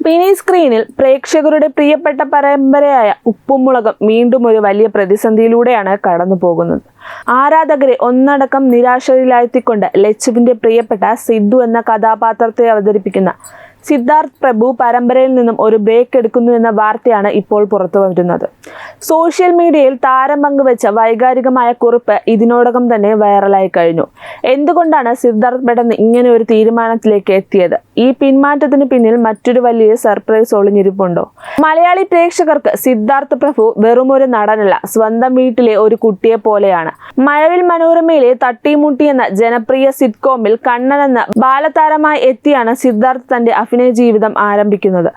Mini സ്ക്രീനിൽ പ്രേക്ഷകരുടെ പ്രിയപ്പെട്ട പരമ്പരയായ ഉപ്പും മുളകും വീണ്ടും ഒരു വലിയ പ്രതിസന്ധിയിലൂടെയാണ് കടന്നു പോകുന്നത്. ആരാധകരെ ഒന്നടക്കം നിരാശയിലാഴ്ത്തിക്കൊണ്ട് ലച്ചുവിന്റെ പ്രിയപ്പെട്ട സിദ്ധു എന്ന കഥാപാത്രത്തെ അവതരിപ്പിക്കുന്ന സിദ്ധാർത്ഥ് പ്രഭു പരമ്പരയിൽ നിന്നും ഒരു ബ്രേക്ക് എടുക്കുന്നു എന്ന വാർത്തയാണ് ഇപ്പോൾ പുറത്തു വരുന്നത്. സോഷ്യൽ മീഡിയയിൽ താരം പങ്കുവെച്ച വൈകാരികമായ കുറിപ്പ് ഇതിനോടകം തന്നെ വൈറലായി കഴിഞ്ഞു. എന്തുകൊണ്ടാണ് സിദ്ധാർത്ഥ് പെട്ടെന്ന് ഇങ്ങനെ ഒരു തീരുമാനത്തിലേക്ക് എത്തിയത്? ഈ പിന്മാറ്റത്തിന് പിന്നിൽ മറ്റൊരു വലിയ സർപ്രൈസ് ഒളിഞ്ഞിരിപ്പുണ്ടോ? മലയാളി പ്രേക്ഷകർക്ക് സിദ്ധാർത്ഥ് പ്രഭു വെറുമൊരു നടനല്ല, സ്വന്തം വീട്ടിലെ ഒരു കുട്ടിയെ പോലെയാണ്. മഴവിൽ മനോരമയിലെ തട്ടിമുട്ടി എന്ന ജനപ്രിയ സിറ്റ്കോമിൽ കണ്ണൻ എന്ന ബാലതാരമായി എത്തിയാണ് സിദ്ധാർത്ഥ് തന്റെ അഭിനയ ജീവിതം ആരംഭിക്കുന്നത്.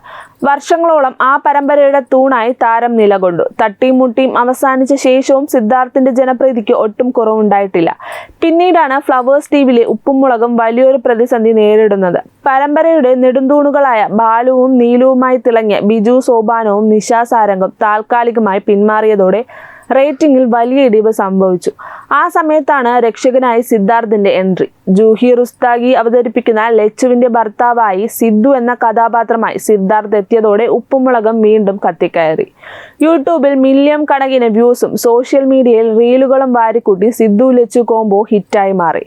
വർഷങ്ങളോളം ആ പരമ്പരയുടെ തൂണായി താരം നിലകൊണ്ടു. തട്ടിയും മുട്ടിയും അവസാനിച്ച ശേഷവും സിദ്ധാർത്ഥിന്റെ ജനപ്രീതിക്ക് ഒട്ടും കുറവുണ്ടായിട്ടില്ല. പിന്നീടാണ് ഫ്ലവേഴ്സ് ടിവിയിലെ ഉപ്പും മുളകും വലിയൊരു പ്രതിസന്ധി നേരിടുന്നത്. പരമ്പരയുടെ നെടുന്തൂണുകളായ ബാലുവും നീലുവുമായി തിളങ്ങിയ ബിജു സോപാനവും നിഷ സാരംഗും താൽക്കാലികമായി പിന്മാറിയതോടെ റേറ്റിംഗിൽ വലിയ ഇടിവ് സംഭവിച്ചു. ആ സമയത്താണ് രക്ഷകനായി സിദ്ധാർത്ഥിന്റെ എൻട്രി. ജൂഹി റുസ്താഗി അവതരിപ്പിക്കുന്ന ലച്ചുവിന്റെ ഭർത്താവായി സിദ്ധു എന്ന കഥാപാത്രമായി സിദ്ധാർത്ഥ് എത്തിയതോടെ ഉപ്പുമുളകം വീണ്ടും കത്തിക്കയറി. യൂട്യൂബിൽ മില്യൺ കണക്കിന് വ്യൂസും സോഷ്യൽ മീഡിയയിൽ റീലുകളും വാരിക്കൂട്ടി സിദ്ധു ലച്ചു കോംബോ ഹിറ്റായി മാറി.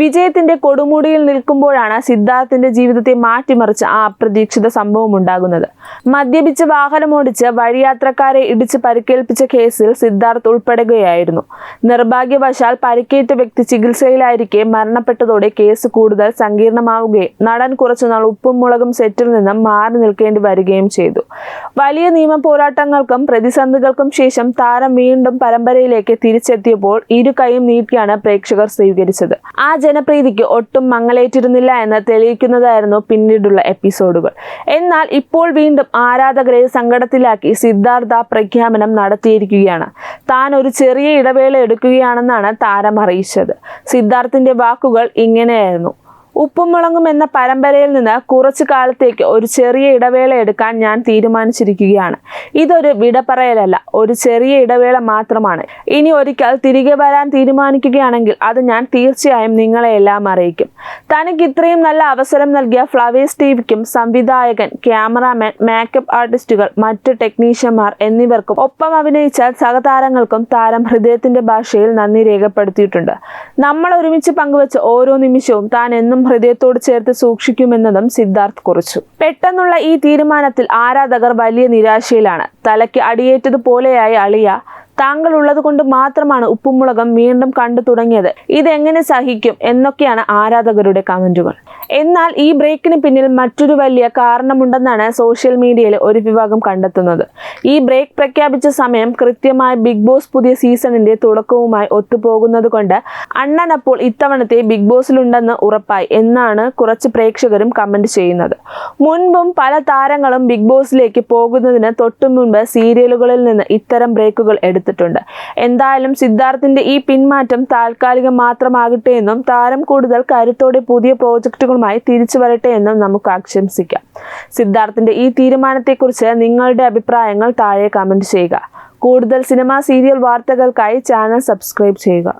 വിജയത്തിന്റെ കൊടുമുടിയിൽ നിൽക്കുമ്പോഴാണ് സിദ്ധാർത്ഥിന്റെ ജീവിതത്തെ മാറ്റിമറിച്ച ആ അപ്രതീക്ഷിത സംഭവം ഉണ്ടാകുന്നത്. മദ്യപിച്ച് വാഹനമോടിച്ച് വഴിയാത്രക്കാരെ ഇടിച്ച് പരിക്കേൽപ്പിച്ച കേസിൽ സിദ്ധാർത്ഥ് ഉൾപ്പെടുകയായിരുന്നു. നിർഭാഗ്യവശാൽ പരിക്കേറ്റ വ്യക്തി ചികിത്സയിലായിരിക്കെ മരണപ്പെട്ടതോടെ കേസ് കൂടുതൽ സങ്കീർണമാവുകയും നടൻ കുറച്ചുനാൾ ഉപ്പും മുളകും സെറ്റിൽ നിന്നും മാറി നിൽക്കേണ്ടി വരികയും ചെയ്തു. വലിയ നിയമ പോരാട്ടങ്ങൾക്കും പ്രതിസന്ധികൾക്കും ശേഷം താരം വീണ്ടും പരമ്പരയിലേക്ക് തിരിച്ചെത്തിയപ്പോൾ ഇരു കൈയും നീട്ടിയാണ് പ്രേക്ഷകർ സ്വീകരിച്ചത്. ആ ജനപ്രീതിക്ക് ഒട്ടും മങ്ങലേറ്റിരുന്നില്ല എന്ന് തെളിയിക്കുന്നതായിരുന്നു പിന്നീടുള്ള എപ്പിസോഡുകൾ. എന്നാൽ ഇപ്പോൾ വീണ്ടും ആരാധകരെ സങ്കടത്തിലാക്കി സിദ്ധാർത്ഥ് ആ പ്രഖ്യാപനം നടത്തിയിരിക്കുകയാണ്. താൻ ഒരു ചെറിയ ഇടവേള എടുക്കുകയാണെന്നാണ് താരം അറിയിച്ചത്. സിദ്ധാർത്ഥിന്റെ വാക്കുകൾ ഇങ്ങനെയായിരുന്നു: ഉപ്പും മുളകും എന്ന പരമ്പരയിൽ നിന്ന് കുറച്ചു കാലത്തേക്ക് ഒരു ചെറിയ ഇടവേള എടുക്കാൻ ഞാൻ തീരുമാനിച്ചിരിക്കുകയാണ്. ഇതൊരു വിട പറയലല്ല, ഒരു ചെറിയ ഇടവേള മാത്രമാണ്. ഇനി ഒരിക്കൽ തിരികെ വരാൻ തീരുമാനിക്കുകയാണെങ്കിൽ അത് ഞാൻ തീർച്ചയായും നിങ്ങളെ എല്ലാം അറിയിക്കും. തനിക്ക് ഇത്രയും നല്ല അവസരം നൽകിയ ഫ്ലവേഴ്സ് ടിവിക്കും സംവിധായകൻ, ക്യാമറാമാൻ, മേക്കപ്പ് ആർട്ടിസ്റ്റുകൾ, മറ്റ് ടെക്നീഷ്യന്മാർ എന്നിവർക്കും ഒപ്പം അഭിനയിച്ച സഹതാരങ്ങൾക്കും താരം ഹൃദയത്തിന്റെ ഭാഷയിൽ നന്ദി രേഖപ്പെടുത്തിയിട്ടുണ്ട്. നമ്മൾ ഒരുമിച്ച് പങ്കുവച്ച ഓരോ നിമിഷവും താൻ എന്നും ഹൃദയത്തോട് ചേർത്ത് സൂക്ഷിക്കുമെന്നതും സിദ്ധാർത്ഥ് കുറിച്ചു. പെട്ടെന്നുള്ള ഈ തീരുമാനത്തിൽ ആരാധകർ വലിയ നിരാശയിലാണ്. തലയ്ക്ക് അടിയേറ്റതുപോലെയായി അളിയ, താങ്കൾ ഉള്ളത് കൊണ്ട് മാത്രമാണ് ഉപ്പുമുളകം വീണ്ടും കണ്ടു തുടങ്ങിയത്, ഇതെങ്ങനെ സഹിക്കും എന്നൊക്കെയാണ് ആരാധകരുടെ കമന്റുകൾ. എന്നാൽ ഈ ബ്രേക്കിന് പിന്നിൽ മറ്റൊരു വലിയ കാരണമുണ്ടെന്നാണ് സോഷ്യൽ മീഡിയയിൽ ഒരു വിഭാഗം കണ്ടെത്തുന്നത്. ഈ ബ്രേക്ക് പ്രഖ്യാപിച്ച സമയം കൃത്യമായി ബിഗ് ബോസ് പുതിയ സീസണിന്റെ തുടക്കവുമായി ഒത്തുപോകുന്നത് കൊണ്ട് അണ്ണൻ അപ്പോൾ ഇത്തവണത്തെ ബിഗ് ബോസിലുണ്ടെന്ന് ഉറപ്പായി എന്നാണ് കുറച്ച് പ്രേക്ഷകരും കമന്റ് ചെയ്യുന്നത്. മുൻപും പല താരങ്ങളും ബിഗ് ബോസിലേക്ക് പോകുന്നതിന് തൊട്ടു മുൻപ് സീരിയലുകളിൽ നിന്ന് ഇത്തരം ബ്രേക്കുകൾ എടുത്തിട്ടുണ്ട്. എന്തായാലും സിദ്ധാർത്ഥിന്റെ ഈ പിന്മാറ്റം താൽക്കാലികം മാത്രമാകട്ടെ എന്നും താരം കൂടുതൽ കരുത്തോടെ പുതിയ പ്രോജക്റ്റുകളുമായി തിരിച്ചു വരട്ടെ എന്നും നമുക്ക് ആശംസിക്കാം. സിദ്ധാർത്ഥിന്റെ ഈ തീരുമാനത്തെക്കുറിച്ച് നിങ്ങളുടെ അഭിപ്രായങ്ങൾ താഴെ കമന്റ് ചെയ്യുക. കൂടുതൽ സിനിമ സീരിയൽ വാർത്തകൾക്കായി ചാനൽ സബ്സ്ക്രൈബ് ചെയ്യുക.